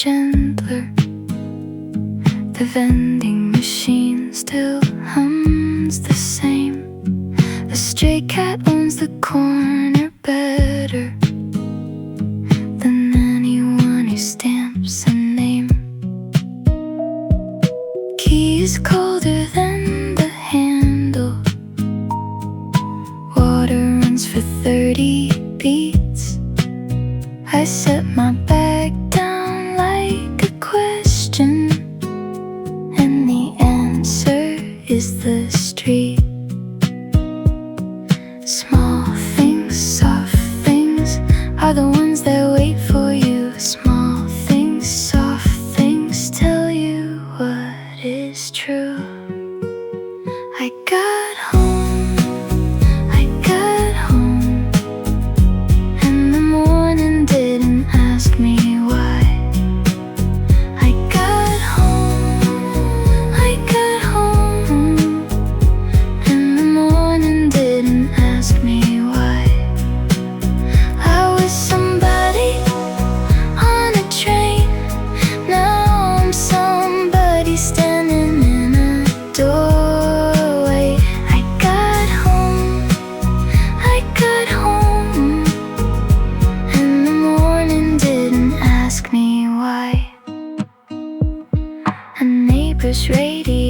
gentler. The vending machine still hums the same. The stray cat owns the corner better than anyone who stamps a name. Key is colder than the handle. Water runs for 30 beats. I set my bag down like a question, and the answer is the street. Small things, soft things are the ones that wait for you. Small things, soft things tell you what is true. I got home, and the morning didn't ask me why. I got home, and the morning didn't ask me why. I was somebody on a train, now I'm somebody standing in a doorway. I got home, and the morning didn't ask me why. A neighbor's radio